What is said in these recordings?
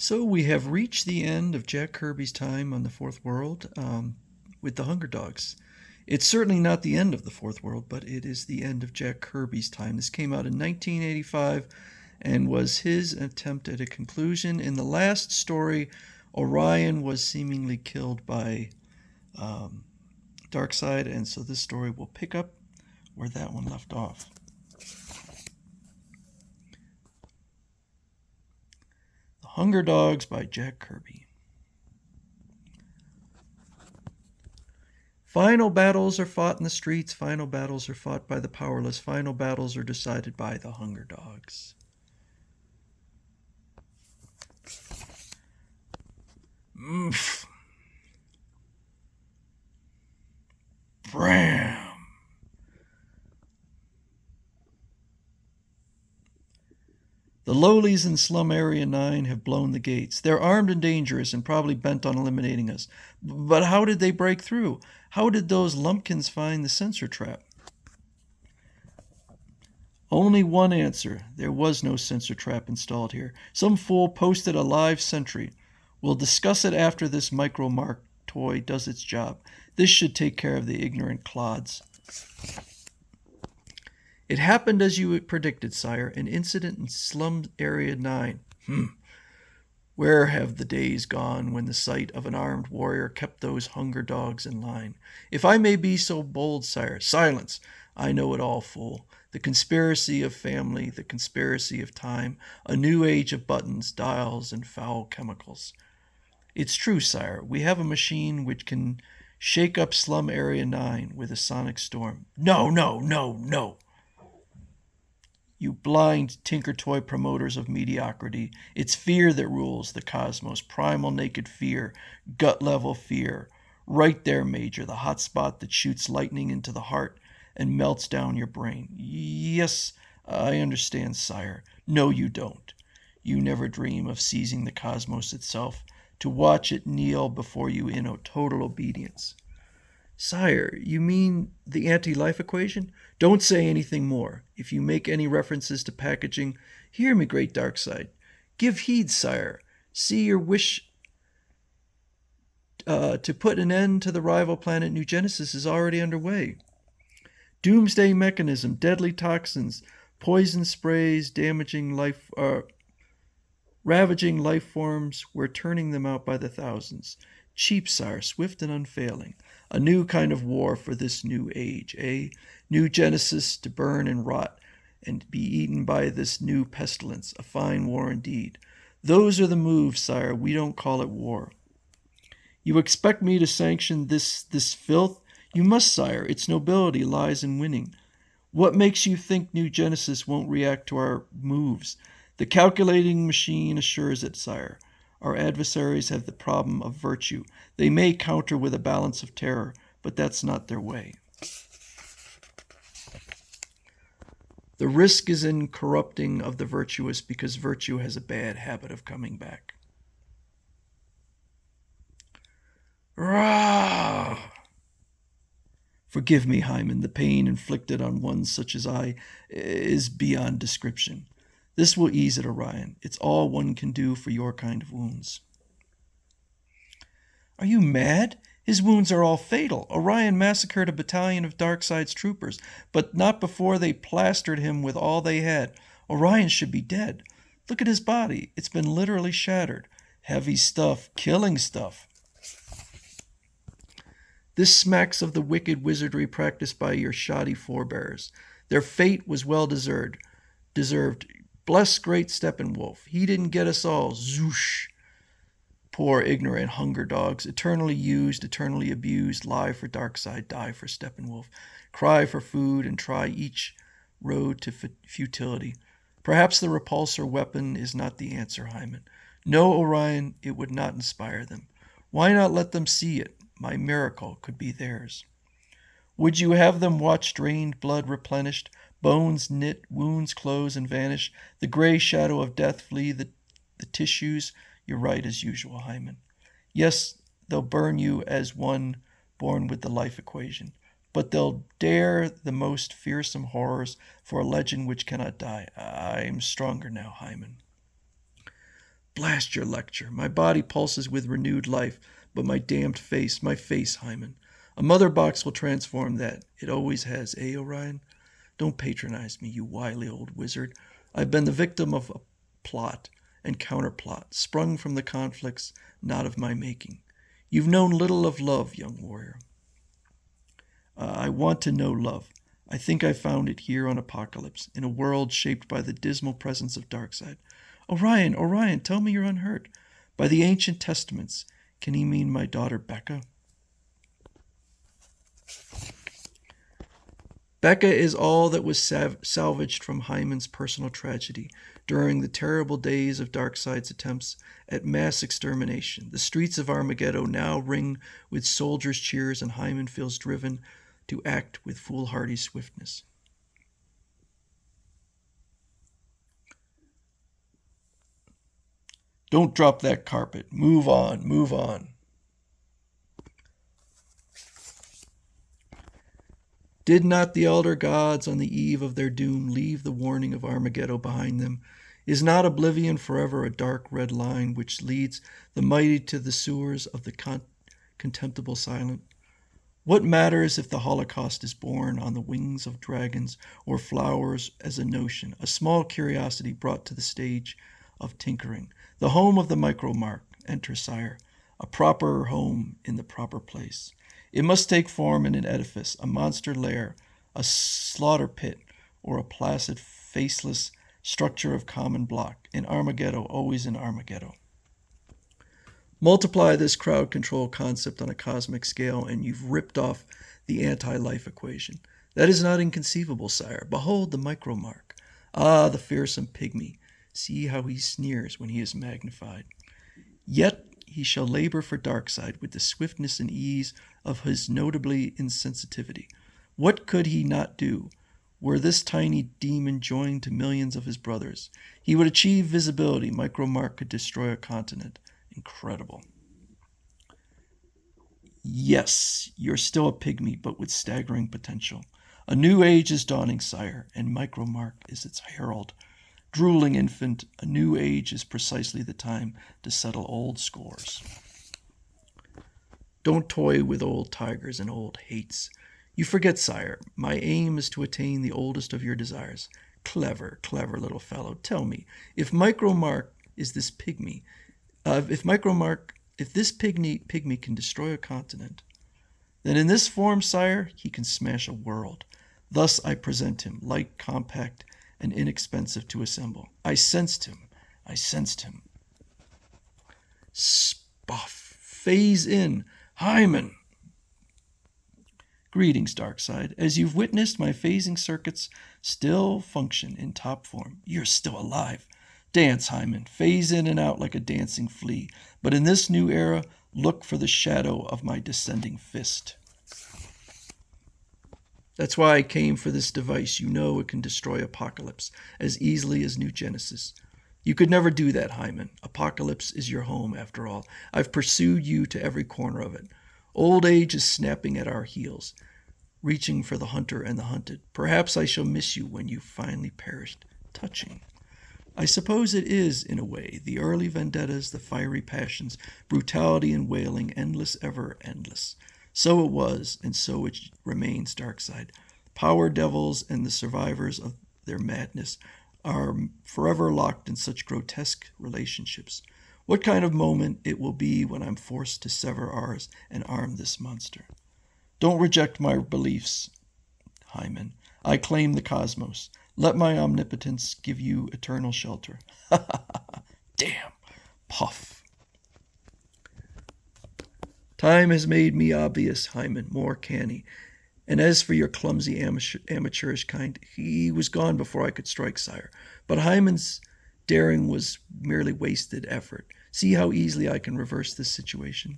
So we have reached the end of Jack Kirby's time on the Fourth World with the Hunger Dogs. It's certainly not the end of the Fourth World, but it is the end of Jack Kirby's time. This came out in 1985 and was his attempt at a conclusion. In the last story, Orion was seemingly killed by Darkseid, and so this story will pick up where that one left off. The Hunger Dogs by Jack Kirby. Final battles are fought in the streets. Final battles are fought by the powerless. Final battles are decided by the Hunger Dogs. Bram. The lowlies in Slum Area 9 have blown the gates. They're armed and dangerous and probably bent on eliminating us. But how did they break through? How did those lumpkins find the sensor trap? Only one answer. There was no sensor trap installed here. Some fool posted a live sentry. We'll discuss it after this micro-mark toy does its job. This should take care of the ignorant clods. It happened as you predicted, sire. An incident in Slum Area 9. Where have the days gone when the sight of an armed warrior kept those hunger dogs in line? If I may be so bold, sire. Silence! I know it all, fool. The conspiracy of family, the conspiracy of time, a new age of buttons, dials, and foul chemicals. It's true, sire. We have a machine which can shake up Slum Area 9 with a sonic storm. No, no, no, no! You blind tinker toy promoters of mediocrity. It's fear that rules the cosmos. Primal naked fear. Gut level fear. Right there, Major, the hot spot that shoots lightning into the heart and melts down your brain. Yes, I understand, sire. No, you don't. You never dream of seizing the cosmos itself, to watch it kneel before you in total obedience. Sire, you mean the anti-life equation? Don't say anything more. If you make any references to packaging, hear me, great Darkseid. Give heed, sire. See, your wish to put an end to the rival planet New Genesis is already underway. Doomsday mechanism, deadly toxins, poison sprays, ravaging life forms. We're turning them out by the thousands. Cheap, sire, swift and unfailing. A new kind of war for this new age, eh? New Genesis to burn and rot and be eaten by this new pestilence. A fine war indeed. Those are the moves, sire. We don't call it war. You expect me to sanction this filth? You must, sire. Its nobility lies in winning. What makes you think New Genesis won't react to our moves? The calculating machine assures it, sire. Our adversaries have the problem of virtue. They may counter with a balance of terror, but that's not their way. The risk is in corrupting of the virtuous because virtue has a bad habit of coming back. Rah! Forgive me, Hyman. The pain inflicted on one such as I is beyond description. This will ease it, Orion. It's all one can do for your kind of wounds. Are you mad? His wounds are all fatal. Orion massacred a battalion of Darkseid's troopers, but not before they plastered him with all they had. Orion should be dead. Look at his body. It's been literally shattered. Heavy stuff, killing stuff. This smacks of the wicked wizardry practiced by your shoddy forebears. Their fate was well deserved. Bless great Steppenwolf. He didn't get us all. Zoosh. Poor ignorant hunger dogs, eternally used, eternally abused, lie for Darkseid, die for Steppenwolf, cry for food, and try each road to futility. Perhaps the repulsor weapon is not the answer, Hyman. No, Orion, it would not inspire them. Why not let them see it? My miracle could be theirs. Would you have them watch drained blood replenished, bones knit, wounds close and vanish, the gray shadow of death flee the tissues? You're right as usual, Hyman. Yes, they'll burn you as one born with the life equation, but they'll dare the most fearsome horrors for a legend which cannot die. I'm stronger now, Hyman. Blast your lecture. My body pulses with renewed life, but my damned face, my face, Hyman. A mother box will transform that. It always has, eh, Orion? Don't patronize me, you wily old wizard. I've been the victim of a plot and counterplot, sprung from the conflicts not of my making. You've known little of love, young warrior. I want to know love. I think I found it here on Apocalypse, in a world shaped by the dismal presence of Darkseid. Orion, Orion, tell me you're unhurt. By the ancient testaments, can he mean my daughter Becca? Becca is all that was salvaged from Hyman's personal tragedy during the terrible days of Darkseid's attempts at mass extermination. The streets of Armageddon now ring with soldiers' cheers, and Hyman feels driven to act with foolhardy swiftness. Don't drop that carpet. Move on, move on. Did not the elder gods on the eve of their doom leave the warning of Armageddon behind them? Is not oblivion forever a dark red line which leads the mighty to the sewers of the contemptible silent? What matters if the Holocaust is born on the wings of dragons or flowers as a notion, a small curiosity brought to the stage of tinkering? The home of the micromark, enter, sire, a proper home in the proper place. It must take form in an edifice, a monster lair, a slaughter pit, or a placid, faceless structure of common block. In Armageddon, always in Armageddon. Multiply this crowd control concept on a cosmic scale, and you've ripped off the anti-life equation. That is not inconceivable, sire. Behold the micromark. Ah, the fearsome pygmy. See how he sneers when he is magnified. Yet he shall labor for Darkseid with the swiftness and ease of his notably insensitivity. What could he not do? Were this tiny demon joined to millions of his brothers, he would achieve visibility. Micromark could destroy a continent. Incredible. Yes, you're still a pygmy, but with staggering potential. A new age is dawning, sire, and Micromark is its herald. Drooling infant, a new age is precisely the time to settle old scores. Don't toy with old tigers and old hates. You forget, sire, my aim is to attain the oldest of your desires. Clever, clever little fellow. Tell me, if Micromark is this pygmy, if this pygmy can destroy a continent, then in this form, sire, he can smash a world. Thus I present him, light, compact, and inexpensive to assemble. I sensed him. Spoff. Phase in. Hyman. Greetings, Darkseid. As you've witnessed, my phasing circuits still function in top form. You're still alive. Dance, Hyman. Phase in and out like a dancing flea. But in this new era, look for the shadow of my descending fist. That's why I came for this device. You know it can destroy Apocalypse as easily as New Genesis. You could never do that, Hyman. Apocalypse is your home, after all. I've pursued you to every corner of it. Old age is snapping at our heels, reaching for the hunter and the hunted. Perhaps I shall miss you when you finally perished. Touching. I suppose it is, in a way, the early vendettas, the fiery passions, brutality and wailing, endless, ever endless. So it was, and so it remains, Darkseid. Power devils and the survivors of their madness are forever locked in such grotesque relationships. What kind of moment it will be when I'm forced to sever ours and arm this monster. Don't reject my beliefs, Hyman. I claim the cosmos. Let my omnipotence give you eternal shelter. Ha ha ha! Damn! Puff! Time has made me obvious, Hyman, more canny. And as for your clumsy amateurish kind, he was gone before I could strike, sire. But Hyman's daring was merely wasted effort. See how easily I can reverse this situation.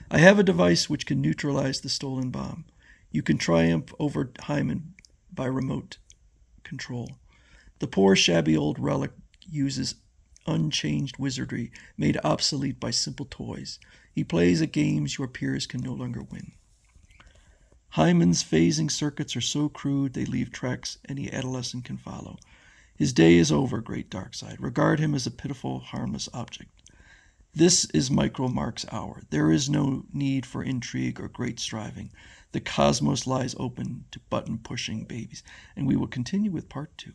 I have a device which can neutralize the stolen bomb. You can triumph over Hyman by remote control. The poor shabby old relic uses unchanged wizardry made obsolete by simple toys. He plays at games your peers can no longer win. Hyman's phasing circuits are so crude they leave tracks any adolescent can follow. His day is over, great dark side. Regard him as a pitiful, harmless object. This is Micro Mark's hour. There is no need for intrigue or great striving. The cosmos lies open to button-pushing babies. And we will continue with part 2.